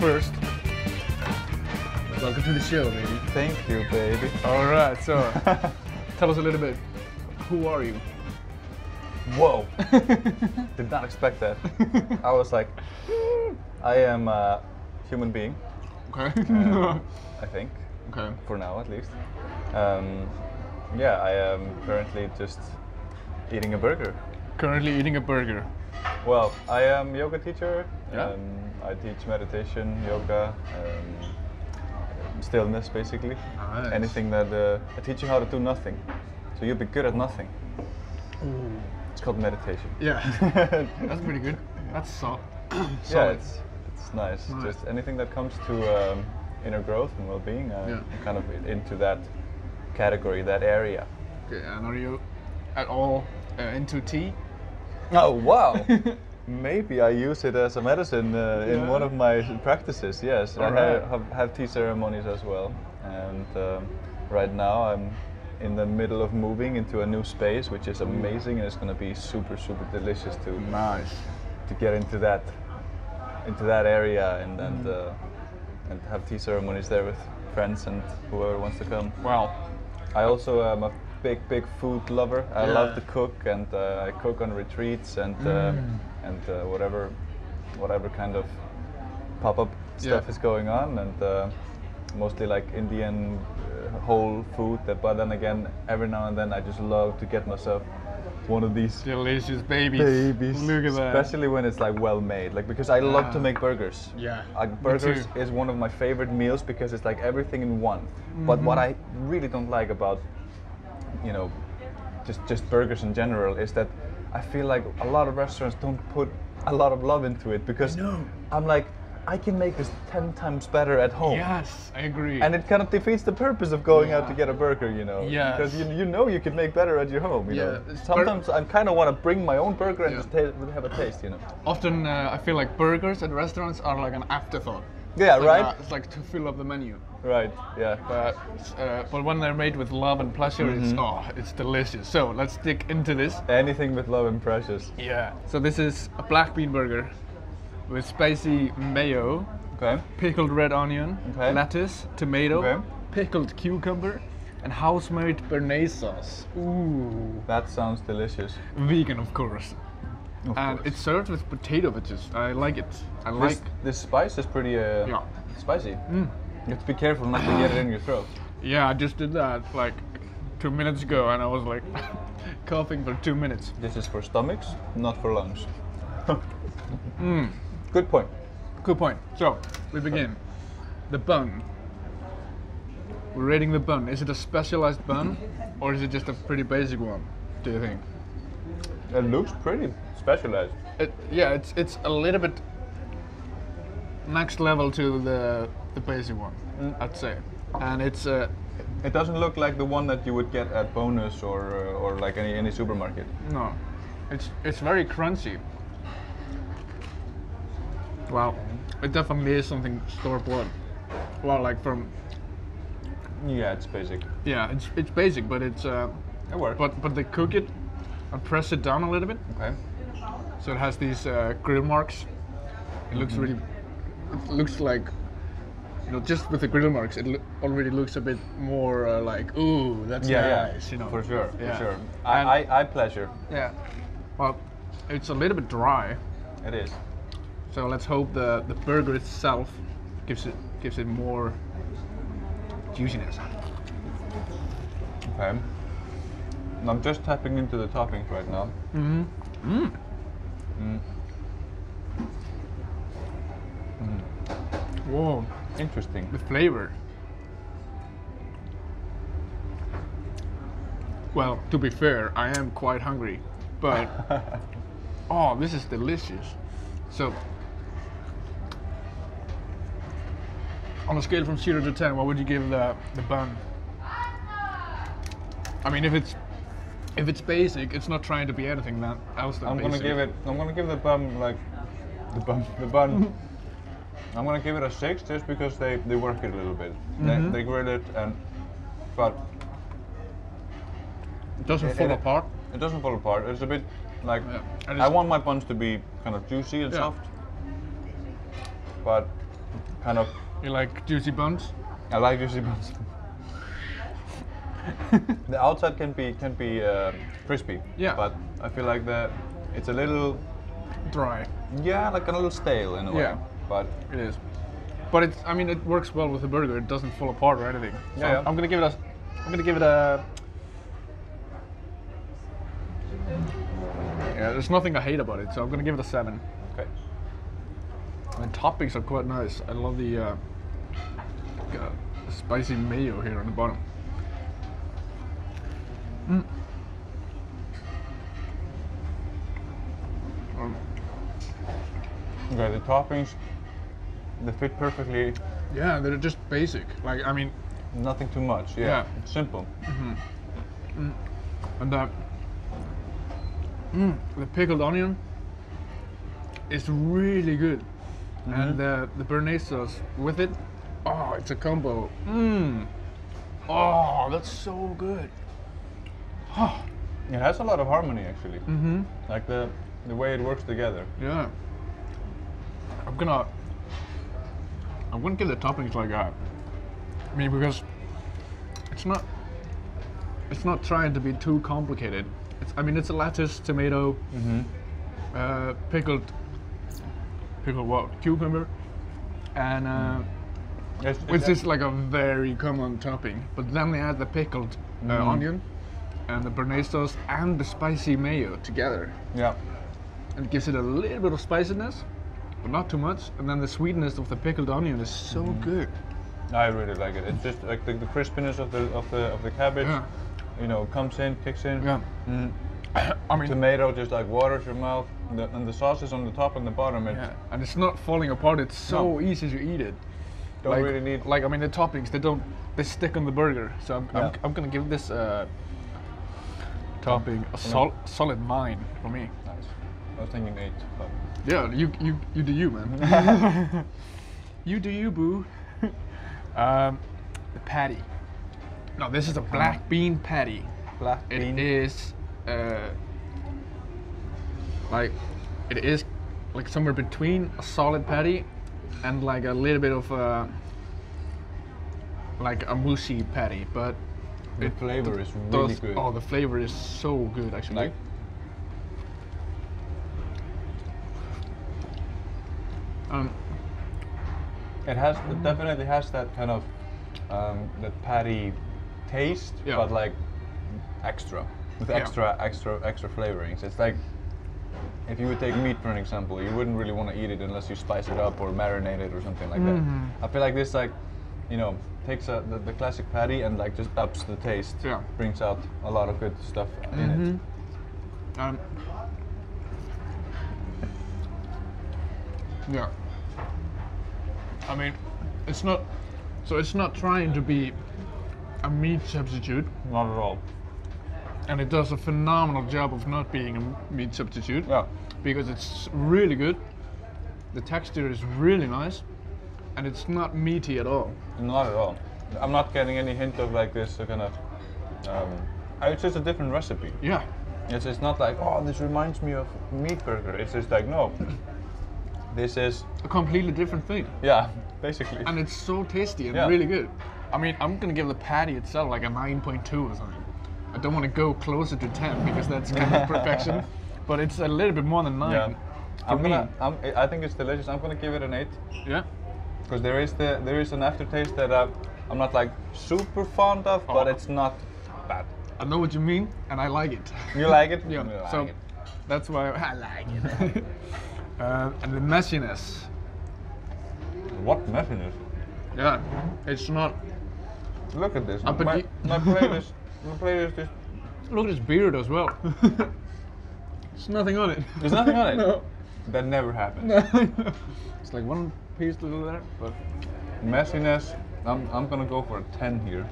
first, welcome to the show, baby. Thank you, baby. All right, so tell us a little bit. Who are you? Whoa! Did not expect that. I was like, I am a human being. Okay. I think. Okay. For now, at least. Yeah, I am currently just eating a burger. Currently eating a burger. Well, I am a yoga teacher. Yeah. I teach meditation, yoga, stillness, basically. Nice. Anything that I teach you how to do nothing, so you'll be good at nothing. Ooh. It's called meditation. Yeah. That's pretty good. That's solid. Yeah, it's nice. Just anything that comes to inner growth and well-being. I'm kind of into that category, that area. Okay, and are you at all into tea? Oh wow! Maybe I use it as a medicine in one of my practices. Yes, I have tea ceremonies as well. And right now I'm in the middle of moving into a new space, which is amazing, and it's going to be super delicious to get into that area and have tea ceremonies there with friends and whoever wants to come. Wow. I also am a big food lover. I love to cook, and I cook on retreats and whatever kind of pop-up stuff is going on, and mostly like Indian whole food. But then again, every now and then I just love to get myself one of these delicious babies. Look at that. Especially when it's like well made, like because I love to make burgers. Yeah. Burgers is one of my favorite meals because it's like everything in one. But what I really don't like about, you know, just burgers in general is that I feel like a lot of restaurants don't put a lot of love into it, because I'm like, I can make this 10 times better at home. Yes, I agree. And it kind of defeats the purpose of going out to get a burger, you know. Yes. Because you know you can make better at your home, you know. Sometimes I kind of want to bring my own burger and just have a taste, you know. Often I feel like burgers at restaurants are like an afterthought. Yeah, it's right? Like it's like to fill up the menu. Right, yeah. But when they're made with love and pleasure, it's delicious. So let's dig into this. Anything with love and precious. Yeah. So this is a black bean burger with spicy mayo, pickled red onion, lettuce, tomato, pickled cucumber, and house-made béarnaise sauce. Ooh. That sounds delicious. Vegan, of course. And it's served with potato wedges. I like it. This spice is pretty spicy. You have to be careful not to get it in your throat. Yeah, I just did that like 2 minutes ago, and I was like coughing for 2 minutes. This is for stomachs, not for lungs. Good point. Good point. So we begin. The bun. We're rating the bun. Is it a specialized bun, or is it just a pretty basic one? Do you think? It looks pretty specialized. It's a little bit next level to the basic one, I'd say. And it's it doesn't look like the one that you would get at Bonus or like any supermarket. No, it's very crunchy. Wow, it definitely is something store-bought. Well, like from. Yeah, it's basic. Yeah, it's basic, but it's. It works. But they cook it and press it down a little bit. Okay. So it has these grill marks. It looks really. It looks like. You know, just with the grill marks, it already looks a bit more like, ooh, that's nice. You know. For sure. For sure. I pleasure. Yeah. Well, it's a little bit dry. It is. So let's hope the burger itself gives it more juiciness. Okay. I'm just tapping into the toppings right now. Whoa. Interesting. The flavor. Well, to be fair, I am quite hungry, but oh, this is delicious. So, on a scale from 0 to 10, what would you give the bun? I mean, if it's basic, it's not trying to be anything else than I'm basic. gonna give the bun like the bun. I'm gonna give it a 6 just because they work it a little bit. They grill it, but it doesn't fall apart. It doesn't fall apart. It's a bit like I want my buns to be kind of juicy and soft, but kind of. You like juicy buns? I like juicy buns. The outside can be crispy. Yeah. But I feel like it's a little dry. Yeah, like a little stale in a way. Yeah. But it is. But it's. I mean, it works well with the burger. It doesn't fall apart or anything. So yeah. I'm gonna give it a. Yeah, there's nothing I hate about it, so I'm gonna give it a 7. Okay. And the toppings are quite nice. I love the spicy mayo here on the bottom. Okay, the toppings, they fit perfectly. Yeah, they're just basic. Like, I mean, nothing too much. Yeah, it's simple. And the pickled onion is really good, and the béarnaise sauce with it. Oh, it's a combo. Oh, that's so good. Oh. It has a lot of harmony actually. Like the way it works together. Yeah. I'm gonna give the toppings like that. I mean, because it's not trying to be too complicated. It's a lettuce, tomato, pickled cucumber, and which is like a very common topping. But then they add the pickled onion and the béarnaise sauce and the spicy mayo together. Yeah. And it gives it a little bit of spiciness, but not too much. And then the sweetness of the pickled onion is so good. I really like it. It's just like the crispiness of the cabbage. Yeah. You know, comes in, kicks in. Yeah. I mean, tomato just like waters your mouth, and the sauce is on the top and the bottom. Yeah, and it's not falling apart. It's so easy to eat it. Don't really need. Like, I mean, the toppings they stick on the burger. So I'm gonna give this topping a solid 9 for me. Nice. I was thinking 8, but. Yeah, you do you, man. You do you, boo. The patty. No, this is a black bean patty. Black bean. It is like somewhere between a solid patty and like a little bit of like a mushy patty, but the flavor is really good. Oh, the flavor is so good actually. Like, it definitely has that kind of that patty taste, but like extra with extra flavorings. It's like if you would take meat for an example, you wouldn't really want to eat it unless you spice it up or marinate it or something like that. I feel like this, like, you know, takes the classic patty and like just ups the taste. Yeah. Brings out a lot of good stuff in it. Yeah. I mean, it's not trying to be a meat substitute. Not at all. And it does a phenomenal job of not being a meat substitute. Yeah. Because it's really good. The texture is really nice, and it's not meaty at all. Not at all. I'm not getting any hint of like this kind of. It's just a different recipe. Yeah. It's not like, oh, this reminds me of meat burger. It's just like, no. This is a completely different thing. Yeah, basically. And it's so tasty and really good. I mean, I'm gonna give the patty itself like a 9.2 or something. I don't want to go closer to 10 because that's kind of perfection, but it's a little bit more than 9. Yeah. I think it's delicious. I'm gonna give it an 8. Yeah. Because there is an aftertaste that I'm not like super fond of, but it's not bad. I know what you mean, and I like it. You like it? Yeah. Like so it. that's why I like it. And the messiness. What messiness? Yeah, it's not. Look at this. My plate is just. Look at his beard as well. There's nothing on it. There's nothing on it? No. That never happens. It's like one piece little there, but. Messiness, I'm gonna go for a 10 here.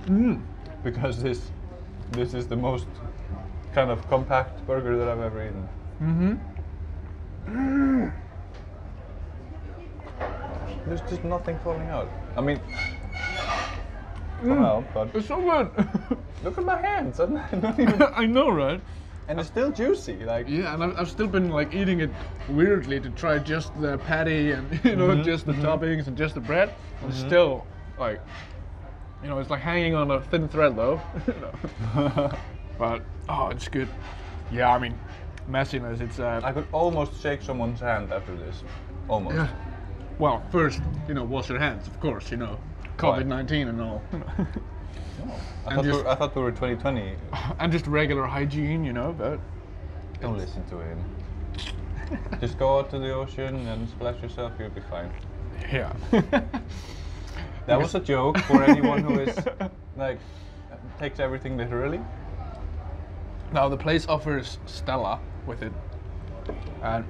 Because this is the most kind of compact burger that I've ever eaten. There's just nothing falling out. I mean, well, but it's so good. look at my hands. I'm not even I know, right? And it's still juicy, like. Yeah, and I've still been like eating it weirdly to try just the patty and you know just the toppings and just the bread. And still, like, you know, it's like hanging on a thin thread though. But oh, it's good. Yeah, I mean, messiness. It's. I could almost shake someone's hand after this, almost. Yeah. Well, first, you know, wash your hands, of course. You know, COVID-19 and all. I thought we were 2020. And just regular hygiene, you know, but... Don't listen to him. Just go out to the ocean and splash yourself, you'll be fine. Yeah. That was a joke for anyone who is, like, takes everything literally. Now, the place offers Stella with it. And...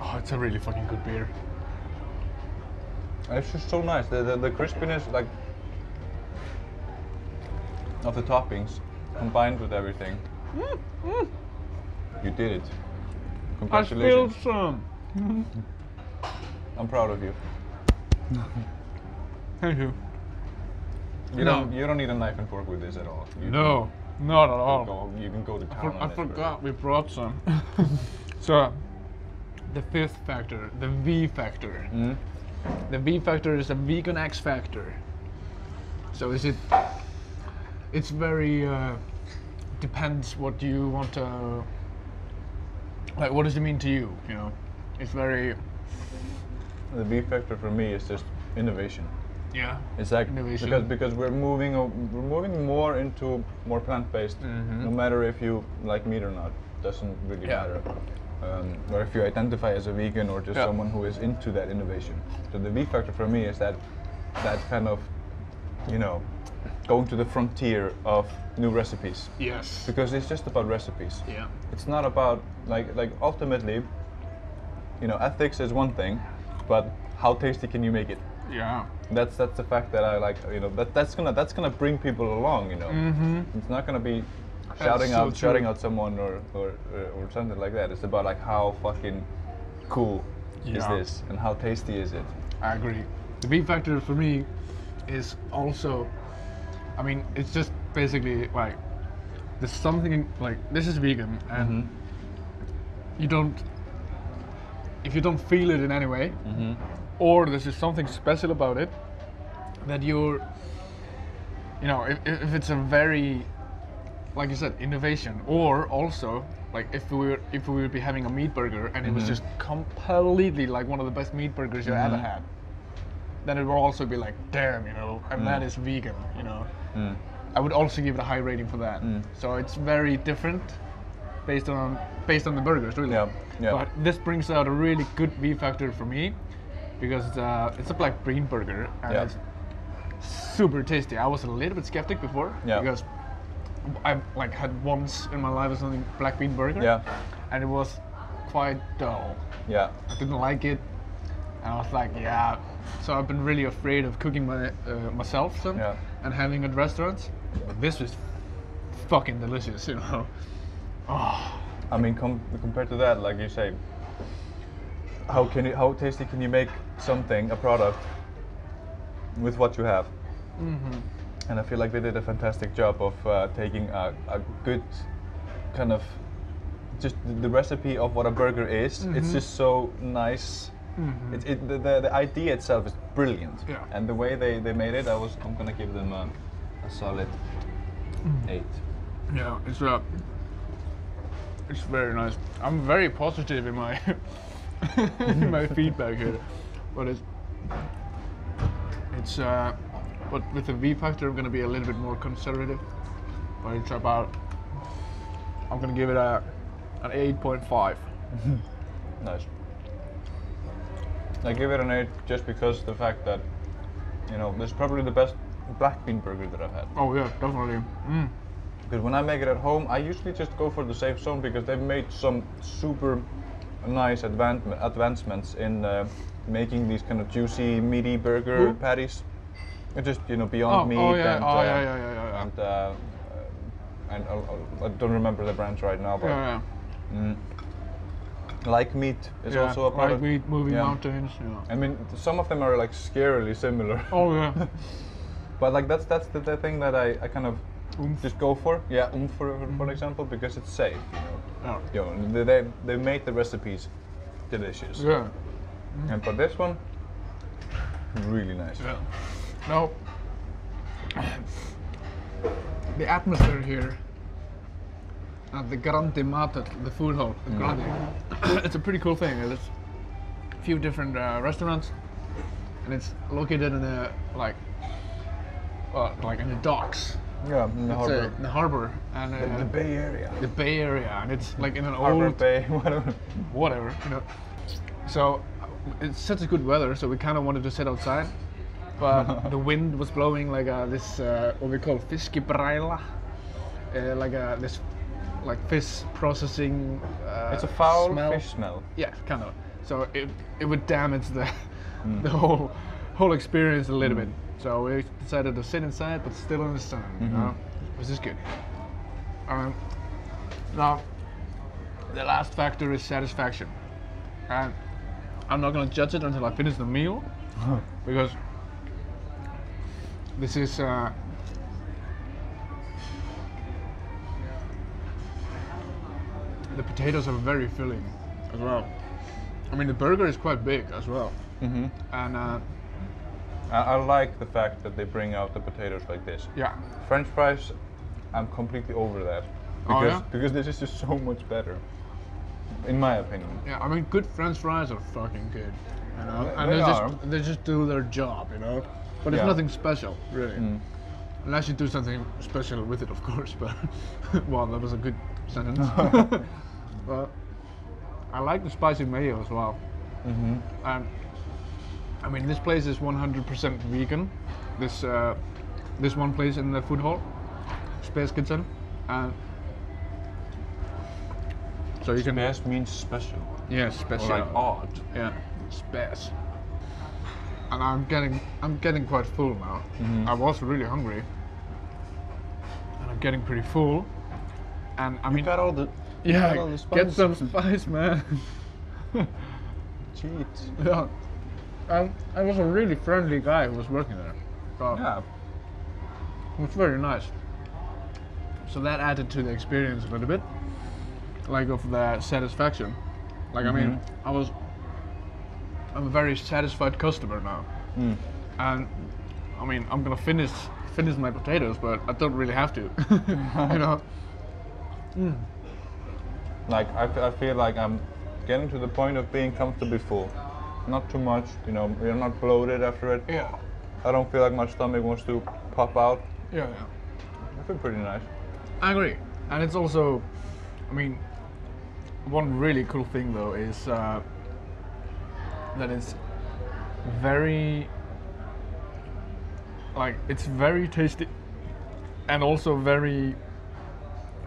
oh, it's a really fucking good beer. And it's just so nice. The crispiness, like, of the toppings combined with everything. You did it. Congratulations. I spilled some. I'm proud of you. Thank you. You don't need a knife and fork with this at all. No, not at all. You can go to town. I forgot we brought some. So, the fifth factor, the V factor. The V factor is a vegan X factor. So is it? It's very depends what you want to. Like, what does it mean to you? You know, it's very. The V factor for me is just innovation. Yeah. It's like innovation. because we're moving more into more plant-based. No matter if you like meat or not, doesn't really matter. Or if you identify as a vegan or just someone who is into that innovation. So the V factor for me is that kind of, you know, going to the frontier of new recipes. Yes. Because it's just about recipes. Yeah. It's not about like ultimately, you know, ethics is one thing, but how tasty can you make it? Yeah. That's the fact that I like. You know, that's gonna bring people along. You know, it's not gonna be shouting out someone or something like that. It's about like how fucking cool is this and how tasty is it. I agree. The V factor for me is also, I mean, it's just basically like there's something like this is vegan and you don't, if you don't feel it in any way, or there's just something special about it that you're, you know, if it's a very, like you said, innovation, or also like if we would be having a meat burger and it was just completely like one of the best meat burgers you ever had, then it will also be like, damn, you know, and that is vegan, you know. I would also give it a high rating for that. So it's very different based on the burgers, really. Yeah. But this brings out a really good V factor for me because it's a black bean burger and it's super tasty. I was a little bit skeptic before because I like had once in my life or something black bean burger and it was quite dull. I didn't like it and I was like, so I've been really afraid of cooking myself some and having at restaurants. But this was fucking delicious, you know. Oh. I mean, compared to that, like you say, how tasty can you make something, a product, with what you have? And I feel like they did a fantastic job of taking a good kind of just the recipe of what a burger is. It's just so nice. The idea itself is brilliant, and the way they made it, I'm gonna give them a solid 8. Yeah, it's very nice. I'm very positive in my in my feedback here, but but with the V factor, I'm gonna be a little bit more conservative. But it's about, I'm gonna give it an 8.5. Nice. I give it an 8 just because the fact that, you know, this is probably the best black bean burger that I've had. Oh yeah, definitely. Because when I make it at home, I usually just go for the safe zone because they've made some super nice advancements in making these kind of juicy, meaty burger patties. It's just, you know, Beyond Meat and I don't remember the brands right now, but Like Meat is also a product. Like Meat, Moving Mountains. I mean, some of them are like scarily similar. Oh yeah. But like that's the thing that I kind of Oumph. just go for. Yeah, Oumph for example, because it's safe. Yeah. You know, they make the recipes delicious. Yeah. And for this one, really nice. Yeah. Now, the atmosphere here at the Grandi Mater, the food hall, the Grandi, it's a pretty cool thing. There's a few different restaurants, and it's located in the like in the docks. Yeah, in the harbour. In the harbour and The Bay Area. The Bay Area, and it's like in an Harbour old Bay, whatever. you know. So it's such a good weather, so we kind of wanted to sit outside, but the wind was blowing like this what we call fiskibræla, this like fish processing. It's a foul smell. fish smell. Yeah, kind of. So it would damage the whole experience a little bit. So we decided to sit inside, but still in the sun. You know, which is good. Now, the last factor is satisfaction, and I'm not gonna judge it until I finish the meal, because this is the potatoes are very filling as well. I mean, the burger is quite big as well, and I like the fact that they bring out the potatoes like this. yeah, French fries, I'm completely over that. Oh, Because, yeah? because this is just so much better, in my opinion. yeah. I mean, good French fries are fucking good, you know, and They are. they just do their job, you know. But it's Yeah. nothing special, really, unless you do something special with it, of course. But well, that was a good sentence. But I like the spicy mayo as well. And I mean, this place is 100% vegan. This one place in the food hall, Spes Kitchen, and so you can. Spes means special. Yeah, special. Or like odd. Yeah, Spes. And I'm getting quite full now. I was really hungry, and I'm getting pretty full. And I mean, got all the yeah, all the get spices. some spice, man. Cheat. Yeah. I was a really friendly guy who was working there. So Yeah. it was very nice. So that added to the experience a little bit, like of the satisfaction. Like I mean, I'm a very satisfied customer now, and I mean I'm gonna finish my potatoes, but I don't really have to, you know. Like I feel like I'm getting to the point of being comfortably full. Not too much, you know. We're not bloated after it. Yeah. I don't feel like my stomach wants to pop out. Yeah. I feel pretty nice. I agree, and it's also, I mean, one really cool thing though is that it's very, like, it's very tasty, and also very,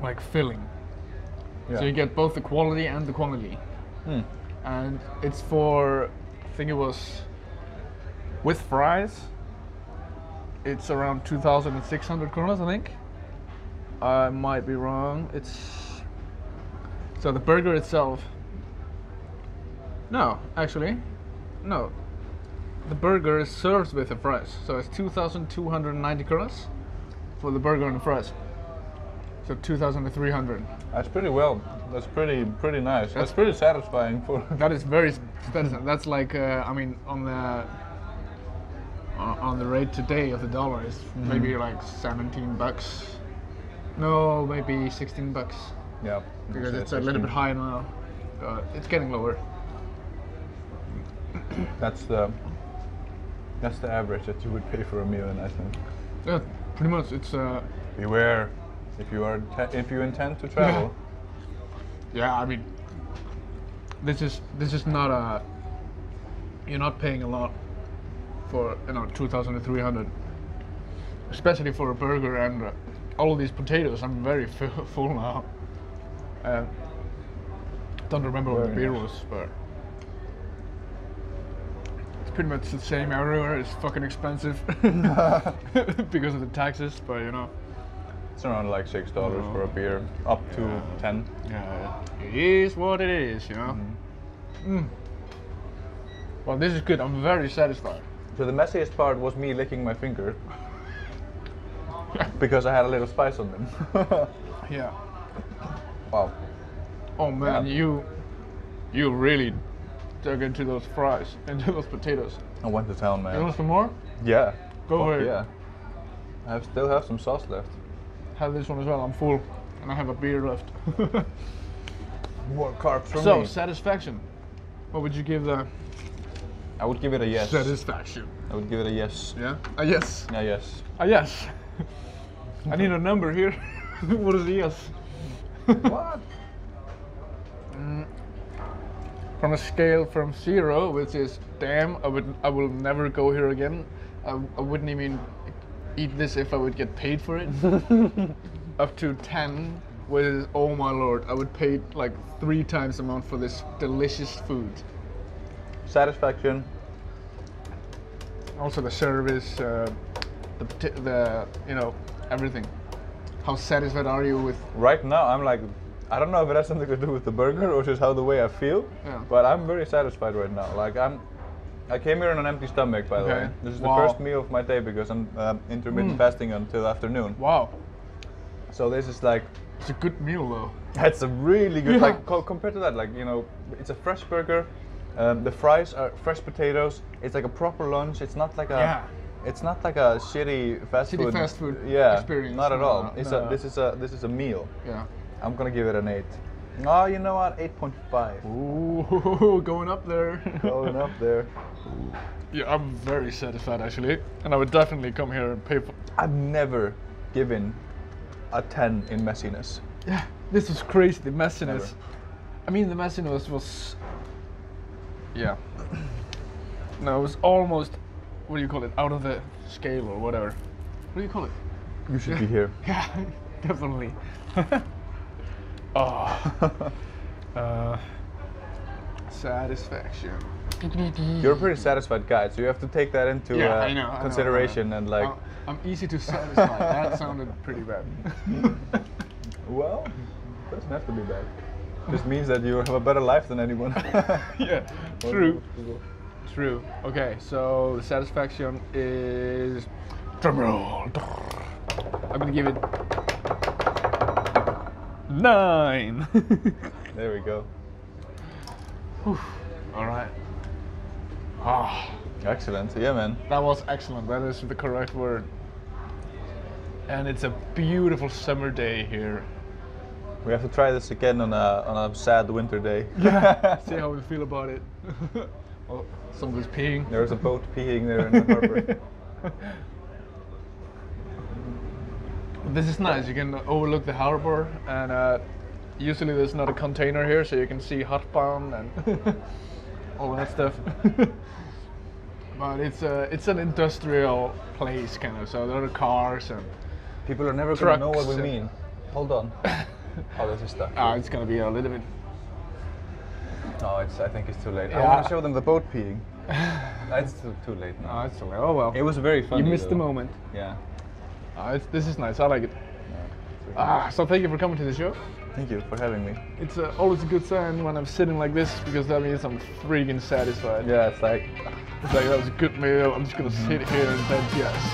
like, filling. Yeah. So you get both the quality and the quantity, and it's for, I think it was, with fries, it's around 2,600 kronas, I think. I might be wrong. It's so the burger itself. No, actually, no. The burger is served with the fries, so it's 2,290 kronas for the burger and the fries. So 2,300. That's pretty well. That's pretty nice. That's pretty satisfying for. That is very. That's like I mean on the rate today of the dollar is maybe like 17 bucks. No, maybe 16 bucks. Yeah. Because it's a little bit high now. It's getting lower. That's the average that you would pay for a meal in Iceland. Yeah, pretty much. It's Beware, if you intend to travel. yeah. I mean, this is not a. You're not paying a lot for 2,300, especially for a burger and all of these potatoes. I'm very full now. Don't remember what the beer was, but it's pretty much the same everywhere. It's fucking expensive because of the taxes, but you know. It's around like $6 for a beer, up to 10. Yeah, it is what it is, you know. Well, this is good. I'm very satisfied. So the messiest part was me licking my finger. because I had a little spice on them. Yeah. Wow. Oh man, you really dug into those fries, into those potatoes. I went to town, man. You want some more? Yeah. Go ahead. Yeah. I still have some sauce left. Have this one as well. I'm full, and I have a beer left. More carbs for me. So, satisfaction. What would you give the? I would give it a yes. Satisfaction. I would give it a yes. Yeah. A yes. Yeah, yes. A yes. I need a number here. What is a yes? What? From a scale from 0, which is damn, I will never go here again. I wouldn't even eat this if I would get paid for it. Up to 10, which is oh my lord, I would pay like 3 times the amount for this delicious food. Satisfaction. Also the service, the you know, everything. How satisfied are you with? Right now, I'm like, I don't know if it has something to do with the burger or just how the way I feel, but I'm very satisfied right now. Like I came here on an empty stomach, by the way. This is the first meal of my day because I'm intermittent fasting until afternoon. Wow. So this is like, it's a good meal though. It's a really good, like compared to that, like, you know, it's a fresh burger. The fries are fresh potatoes. It's like a proper lunch. It's not like a, it's not like a shitty fast food experience. Not at all. This is a meal. Yeah. I'm gonna give it an 8. Oh, you know what? 8.5. Ooh, going up there. Going up there. Yeah, I'm very satisfied actually, and I would definitely come here and pay for. I've never given a 10 in messiness. Yeah, this was crazy. The messiness. Never. I mean, the messiness was. Yeah. No, it was almost. What do you call it? Out of the scale or whatever. What do you call it? You should be here. Yeah, definitely. Oh. Satisfaction. You're a pretty satisfied guy, so you have to take that into consideration. And like, I'm easy to satisfy. That sounded pretty bad. Well, it doesn't have to be bad. This means that you have a better life than anyone. Yeah, true. True. Okay, so the satisfaction is drumroll. I'm gonna give it 9. There we go. All right. Ah, excellent. Yeah, man. that was excellent. That is the correct word. And it's a beautiful summer day here. We have to try this again on a sad winter day. Yeah. See how we feel about it. Well, somebody's peeing. There's a boat peeing there in the harbor. This is nice. You can overlook the harbor, and usually there's not a container here, so you can see harbour and all that stuff. But it's an industrial place, kind of. So there are cars and people are never gonna know what we and mean. Hold on. Oh, this is stuck. It's gonna be a little bit. No, I think it's too late. Yeah. I want to show them the boat peeing. It's too late now. Oh, it's too late. Oh well. It was very funny. You missed though. the moment. Yeah. This is nice. I like it. Yeah, So thank you for coming to the show. thank you for having me. It's always a good sign when I'm sitting like this because that means I'm freaking satisfied. Yeah, it's like that was a good meal. I'm just gonna sit here and digest.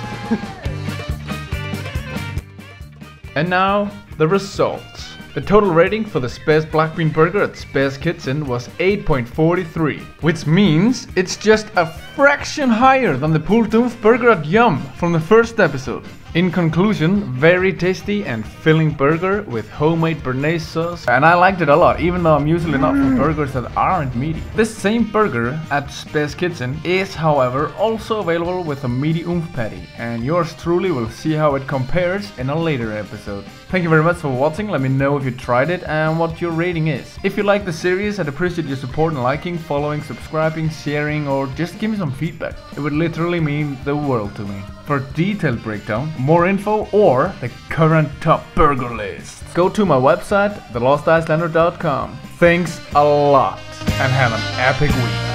And now the results. The total rating for the Spes Black Bean Burger at Spes Kitchen was 8.43, which means it's just a fraction higher than the pulled Oumph burger at Yum from the first episode. In conclusion, very tasty and filling burger with homemade béarnaise sauce, and I liked it a lot, even though I'm usually not for burgers that aren't meaty. This same burger at Spes Kitchen is, however, also available with a meaty Oumph patty, and yours truly will see how it compares in a later episode. Thank you very much for watching. Let me know if you tried it and what your rating is. If you like the series, I'd appreciate your support in liking, following, subscribing, sharing, or just give me some feedback. It would literally mean the world to me. For a detailed breakdown, more info, or the current top burger list, go to my website, thelostIcelander.com. Thanks a lot and have an epic week.